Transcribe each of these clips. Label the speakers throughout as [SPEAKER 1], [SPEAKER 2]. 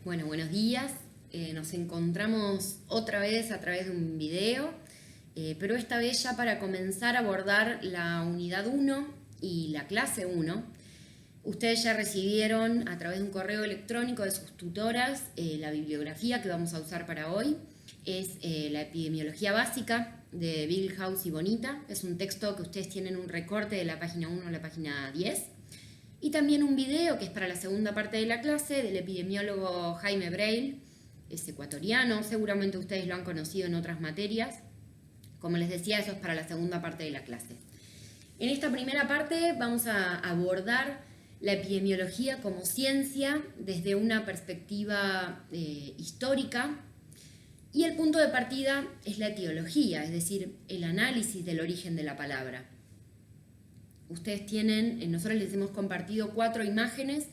[SPEAKER 1] Bueno, buenos días. Nos encontramos otra vez a través de un video, pero esta vez ya para comenzar a abordar la unidad 1 y la clase 1. Ustedes ya recibieron a través de un correo electrónico de sus tutoras la bibliografía que vamos a usar para hoy. Es la epidemiología básica de Billhouse y Bonita. Es un texto que ustedes tienen un recorte de la página 1 a la página 10. Y también un video que es para la segunda parte de la clase del epidemiólogo Jaime Breil, es ecuatoriano, seguramente ustedes lo han conocido en otras materias. Como les decía, eso es para la segunda parte de la clase. En esta primera parte vamos a abordar la epidemiología como ciencia desde una perspectiva histórica, y el punto de partida es la etiología, es decir, el análisis del origen de la palabra. Ustedes tienen, nosotros les hemos compartido 4 imágenes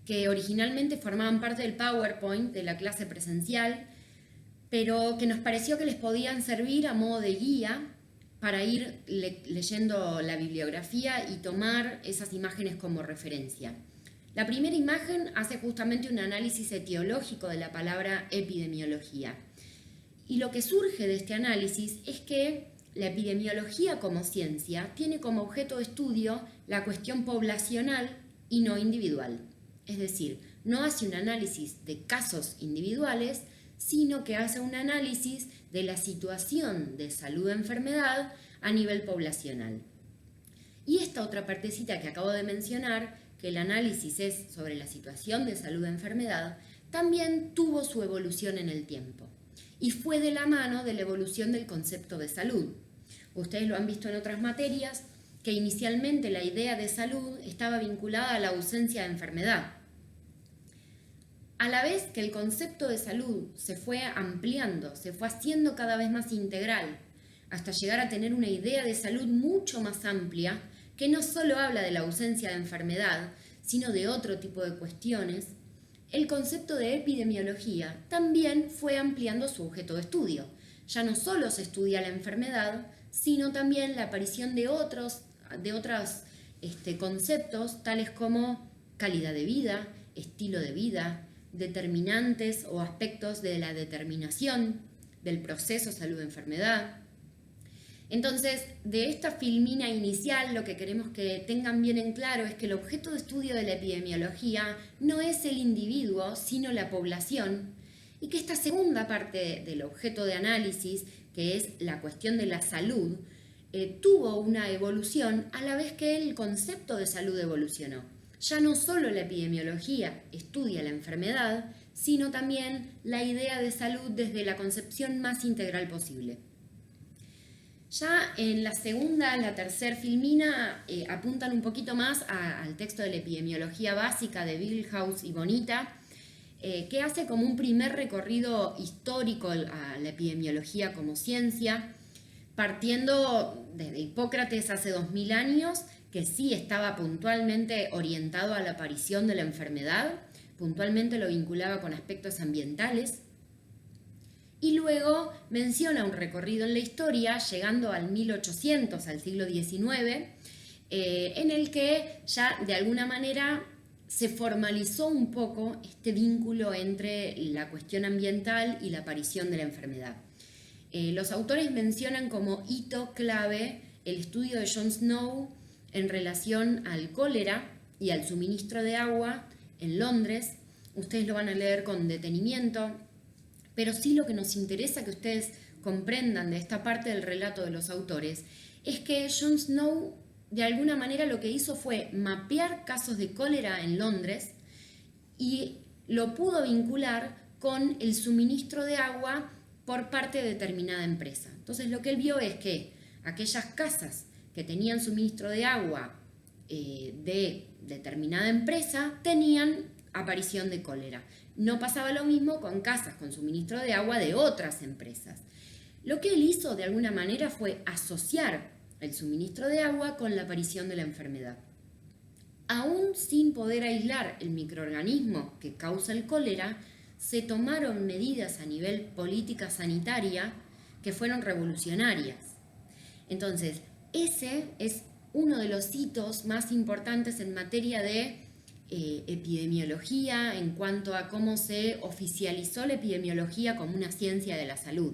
[SPEAKER 1] que originalmente formaban parte del PowerPoint de la clase presencial, pero que nos pareció que les podían servir a modo de guía para ir leyendo la bibliografía y tomar esas imágenes como referencia. La primera imagen hace justamente un análisis etiológico de la palabra epidemiología. Y lo que surge de este análisis es que la epidemiología como ciencia tiene como objeto de estudio la cuestión poblacional y no individual. Es decir, no hace un análisis de casos individuales, sino que hace un análisis de la situación de salud-enfermedad a nivel poblacional. Y esta otra partecita que acabo de mencionar, que el análisis es sobre la situación de salud-enfermedad, también tuvo su evolución en el tiempo. Y fue de la mano de la evolución del concepto de salud. Ustedes lo han visto en otras materias, que inicialmente la idea de salud estaba vinculada a la ausencia de enfermedad. A la vez que el concepto de salud se fue ampliando, se fue haciendo cada vez más integral, hasta llegar a tener una idea de salud mucho más amplia, que no solo habla de la ausencia de enfermedad, sino de otro tipo de cuestiones, el concepto de epidemiología también fue ampliando su objeto de estudio. Ya no solo se estudia la enfermedad, sino también la aparición de otros conceptos tales como calidad de vida, estilo de vida, determinantes o aspectos de la determinación del proceso salud-enfermedad. Entonces, de esta filmina inicial, lo que queremos que tengan bien en claro es que el objeto de estudio de la epidemiología no es el individuo, sino la población, y que esta segunda parte del objeto de análisis, que es la cuestión de la salud, tuvo una evolución a la vez que el concepto de salud evolucionó. Ya no solo la epidemiología estudia la enfermedad, sino también la idea de salud desde la concepción más integral posible. Ya en la segunda, la tercera filmina apuntan un poquito más al texto de la epidemiología básica de Billhouse y Bonita, que hace como un primer recorrido histórico a la epidemiología como ciencia, partiendo desde Hipócrates hace 2000 años, que sí estaba puntualmente orientado a la aparición de la enfermedad, puntualmente lo vinculaba con aspectos ambientales. Y luego menciona un recorrido en la historia, llegando al 1800, al siglo XIX, en el que ya de alguna manera se formalizó un poco este vínculo entre la cuestión ambiental y la aparición de la enfermedad. Los autores mencionan como hito clave el estudio de John Snow en relación al cólera y al suministro de agua en Londres. Ustedes lo van a leer con detenimiento, pero sí lo que nos interesa que ustedes comprendan de esta parte del relato de los autores es que John Snow de alguna manera lo que hizo fue mapear casos de cólera en Londres y lo pudo vincular con el suministro de agua por parte de determinada empresa. Entonces lo que él vio es que aquellas casas que tenían suministro de agua de determinada empresa tenían aparición de cólera. No pasaba lo mismo con casas con suministro de agua de otras empresas. Lo que él hizo de alguna manera fue asociar el suministro de agua con la aparición de la enfermedad. Aún sin poder aislar el microorganismo que causa el cólera, se tomaron medidas a nivel política sanitaria que fueron revolucionarias. Entonces, ese es uno de los hitos más importantes en materia de epidemiología, en cuanto a cómo se oficializó la epidemiología como una ciencia de la salud.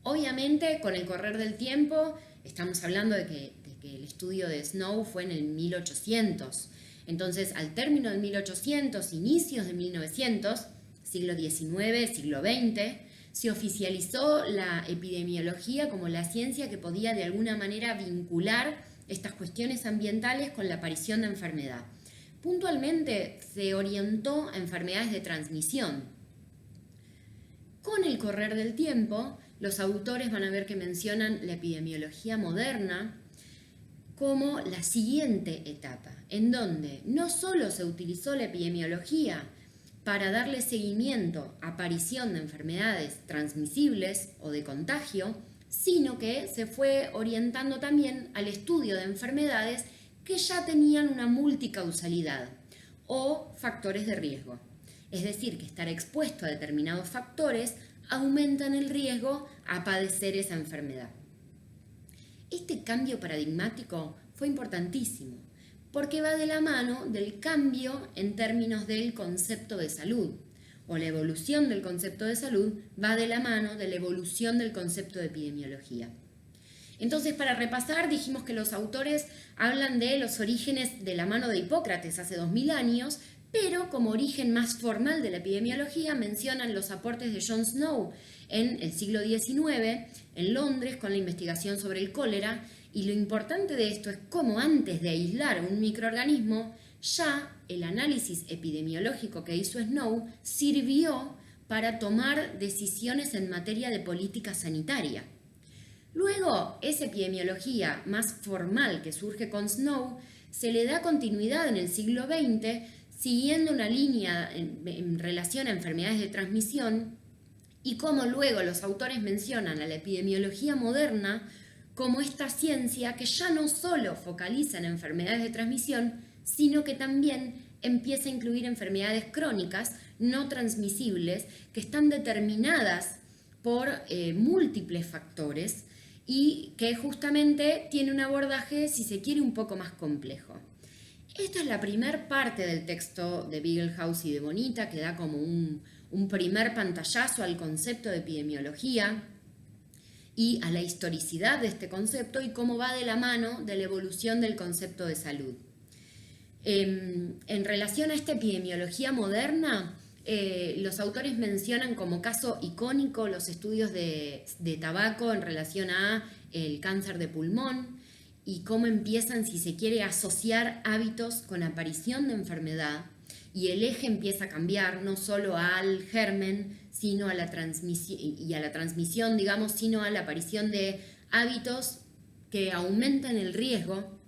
[SPEAKER 1] Obviamente, con el correr del tiempo, estamos hablando de que el estudio de Snow fue en el 1800. Entonces, al término del 1800, inicios de 1900, siglo XIX, siglo XX, se oficializó la epidemiología como la ciencia que podía de alguna manera vincular estas cuestiones ambientales con la aparición de enfermedad. Puntualmente se orientó a enfermedades de transmisión. Con el correr del tiempo, los autores van a ver que mencionan la epidemiología moderna como la siguiente etapa, en donde no solo se utilizó la epidemiología para darle seguimiento a aparición de enfermedades transmisibles o de contagio, sino que se fue orientando también al estudio de enfermedades que ya tenían una multicausalidad o factores de riesgo. Es decir, que estar expuesto a determinados factores aumentan el riesgo a padecer esa enfermedad. Este cambio paradigmático fue importantísimo porque va de la mano del cambio en términos del concepto de salud, o la evolución del concepto de salud va de la mano de la evolución del concepto de epidemiología. Entonces, para repasar, dijimos que los autores hablan de los orígenes de la mano de Hipócrates hace 2000 años, pero como origen más formal de la epidemiología mencionan los aportes de John Snow en el siglo XIX, en Londres, con la investigación sobre el cólera, y lo importante de esto es cómo antes de aislar un microorganismo, ya el análisis epidemiológico que hizo Snow sirvió para tomar decisiones en materia de política sanitaria. Luego, esa epidemiología más formal que surge con Snow se le da continuidad en el siglo XX, siguiendo una línea en relación a enfermedades de transmisión, y como luego los autores mencionan a la epidemiología moderna como esta ciencia que ya no solo focaliza en enfermedades de transmisión, sino que también empieza a incluir enfermedades crónicas no transmisibles que están determinadas por múltiples factores y que justamente tiene un abordaje, si se quiere, un poco más complejo. Esta es la primera parte del texto de Biggelhaus y de Bonita, que da como un primer pantallazo al concepto de epidemiología y a la historicidad de este concepto y cómo va de la mano de la evolución del concepto de salud. En relación a esta epidemiología moderna, los autores mencionan como caso icónico los estudios de tabaco en relación a el cáncer de pulmón y cómo empiezan, si se quiere, a asociar hábitos con aparición de enfermedad, y el eje empieza a cambiar no solo al germen sino a la transmisión, digamos, sino a la aparición de hábitos que aumentan el riesgo.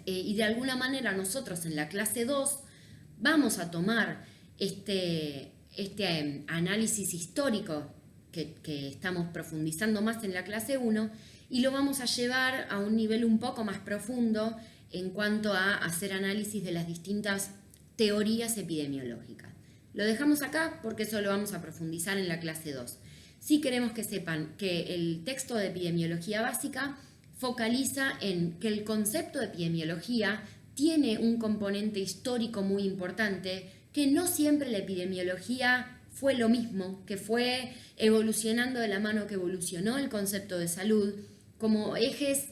[SPEAKER 1] Y de alguna manera nosotros en la clase 2 vamos a tomar este análisis histórico que estamos profundizando más en la clase 1 y lo vamos a llevar a un nivel un poco más profundo en cuanto a hacer análisis de las distintas teorías epidemiológicas. Lo dejamos acá porque eso lo vamos a profundizar en la clase 2. Sí queremos que sepan que el texto de epidemiología básica focaliza en que el concepto de epidemiología tiene un componente histórico muy importante, que no siempre la epidemiología fue lo mismo, que fue evolucionando de la mano que evolucionó el concepto de salud. Como ejes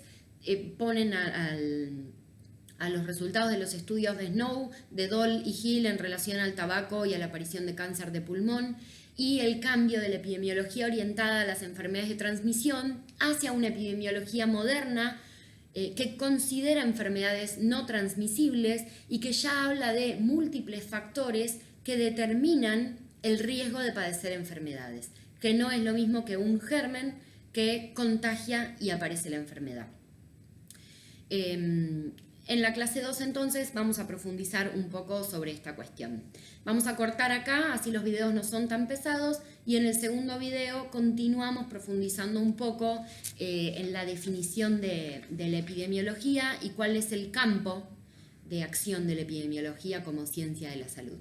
[SPEAKER 1] ponen a los resultados de los estudios de Snow, de Doll y Hill en relación al tabaco y a la aparición de cáncer de pulmón, y el cambio de la epidemiología orientada a las enfermedades de transmisión hacia una epidemiología moderna que considera enfermedades no transmisibles y que ya habla de múltiples factores que determinan el riesgo de padecer enfermedades, que no es lo mismo que un germen que contagia y aparece la enfermedad. En la clase 2 entonces vamos a profundizar un poco sobre esta cuestión. Vamos a cortar acá, así los videos no son tan pesados, y en el segundo video continuamos profundizando un poco en la definición de la epidemiología y cuál es el campo de acción de la epidemiología como ciencia de la salud.